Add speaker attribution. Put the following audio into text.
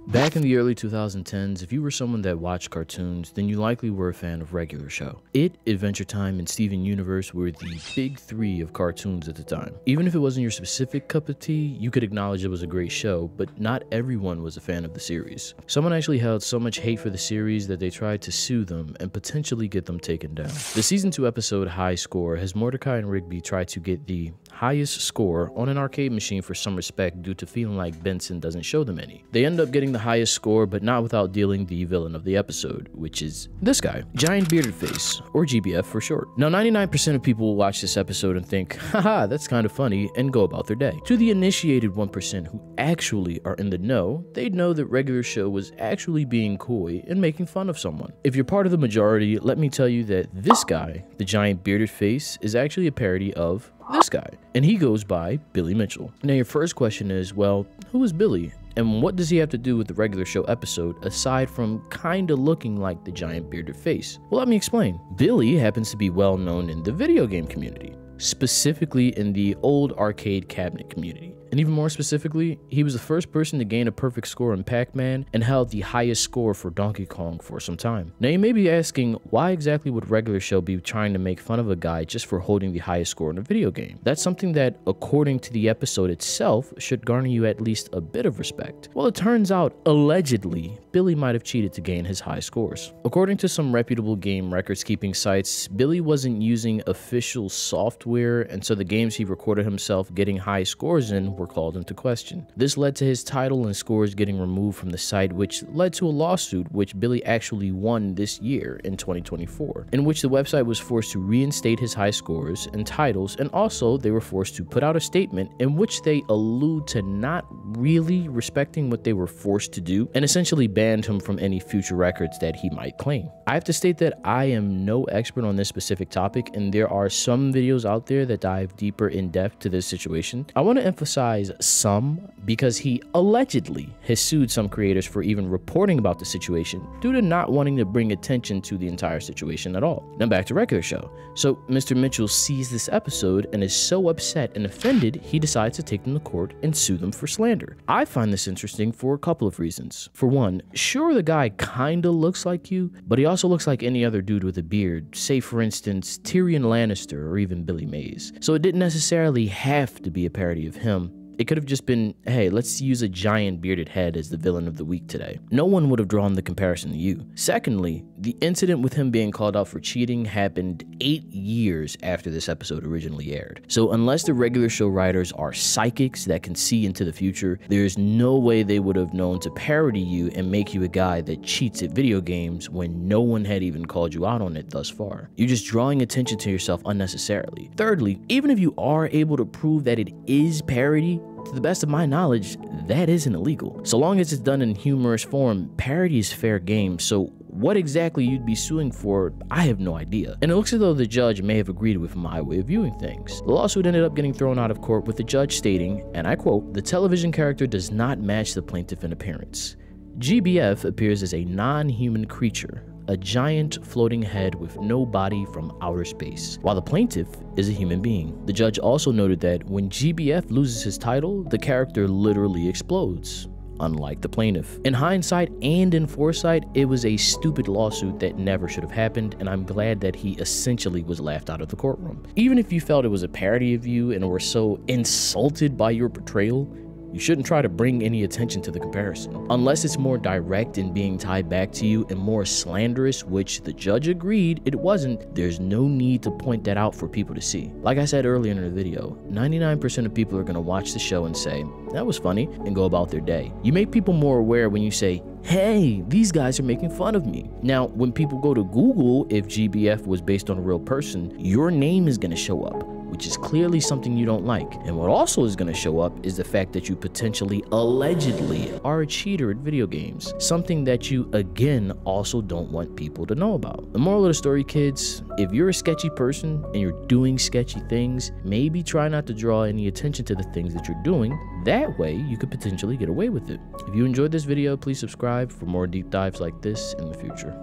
Speaker 1: Back in the early 2010s, if you were someone that watched cartoons, then you likely were a fan of Regular Show. It, Adventure Time, and Steven Universe were the big three of cartoons at the time. Even if it wasn't your specific cup of tea, you could acknowledge it was a great show, but not everyone was a fan of the series. Someone actually held so much hate for the series that they tried to sue them and potentially get them taken down. The season 2 episode High Score has Mordecai and Rigby try to get the highest score on an arcade machine for some respect due to feeling like Benson doesn't show them any. They end up getting the highest score, but not without dealing the villain of the episode, which is this guy, Giant Bearded Face, or GBF for short. Now 99% of people will watch this episode and think, haha, that's kind of funny, and go about their day. To the initiated 1% who actually are in the know, they'd know that Regular Show was actually being coy and making fun of someone. If you're part of the majority, let me tell you that this guy, the Giant Bearded Face, is actually a parody of this guy, and he goes by Billy Mitchell. Now your first question is, well, who is Billy? And what does he have to do with the Regular Show episode aside from kinda looking like the Giant Bearded Face? Well, let me explain. Billy happens to be well known in the video game community, specifically in the old arcade cabinet community. And even more specifically, he was the first person to gain a perfect score in Pac-Man and held the highest score for Donkey Kong for some time. Now you may be asking, why exactly would Regular Show be trying to make fun of a guy just for holding the highest score in a video game? That's something that, according to the episode itself, should garner you at least a bit of respect. Well, it turns out, allegedly, Billy might have cheated to gain his high scores. According to some reputable game records-keeping sites, Billy wasn't using official software, and so the games he recorded himself getting high scores in were called into question. This led to his title and scores getting removed from the site, which led to a lawsuit which Billy actually won this year in 2024, in which the website was forced to reinstate his high scores and titles, and also they were forced to put out a statement in which they allude to not really respecting what they were forced to do and essentially banned him from any future records that he might claim. I have to state that I am no expert on this specific topic, and there are some videos out there that dive deeper in depth to this situation. I want to emphasize some because he allegedly has sued some creators for even reporting about the situation due to not wanting to bring attention to the entire situation at all. Now back to Regular Show. So Mr. Mitchell sees this episode and is so upset and offended he decides to take them to court and sue them for slander. I find this interesting for a couple of reasons. For one, sure, the guy kinda looks like you, but he also looks like any other dude with a beard, say for instance Tyrion Lannister or even Billy Mays. So it didn't necessarily have to be a parody of him. It could have just been, hey, let's use a giant bearded head as the villain of the week today. No one would have drawn the comparison to you. Secondly, the incident with him being called out for cheating happened 8 years after this episode originally aired. So unless the Regular Show writers are psychics that can see into the future, there's no way they would have known to parody you and make you a guy that cheats at video games when no one had even called you out on it thus far. You're just drawing attention to yourself unnecessarily. Thirdly, even if you are able to prove that it is parody, to the best of my knowledge, that isn't illegal. So long as it's done in humorous form, parody is fair game, so what exactly you'd be suing for, I have no idea. And it looks as though the judge may have agreed with my way of viewing things. The lawsuit ended up getting thrown out of court with the judge stating, and I quote, "The television character does not match the plaintiff in appearance. GBF appears as a non-human creature, a giant floating head with no body from outer space, while the plaintiff is a human being." The judge also noted that when GBF loses his title, the character literally explodes, unlike the plaintiff. In hindsight and in foresight, it was a stupid lawsuit that never should have happened, and I'm glad that he essentially was laughed out of the courtroom. Even if you felt it was a parody of you and were so insulted by your portrayal, you shouldn't try to bring any attention to the comparison. Unless it's more direct in being tied back to you and more slanderous, which the judge agreed it wasn't, there's no need to point that out for people to see. Like I said earlier in the video, 99% of people are going to watch the show and say, that was funny, and go about their day. You make people more aware when you say, hey, these guys are making fun of me. Now, when people go to Google if GBF was based on a real person, your name is going to show up, which is clearly something you don't like. And what also is going to show up is the fact that you potentially, allegedly, are a cheater at video games. Something that you, again, also don't want people to know about. The moral of the story, kids, if you're a sketchy person and you're doing sketchy things, maybe try not to draw any attention to the things that you're doing. That way, you could potentially get away with it. If you enjoyed this video, please subscribe for more deep dives like this in the future.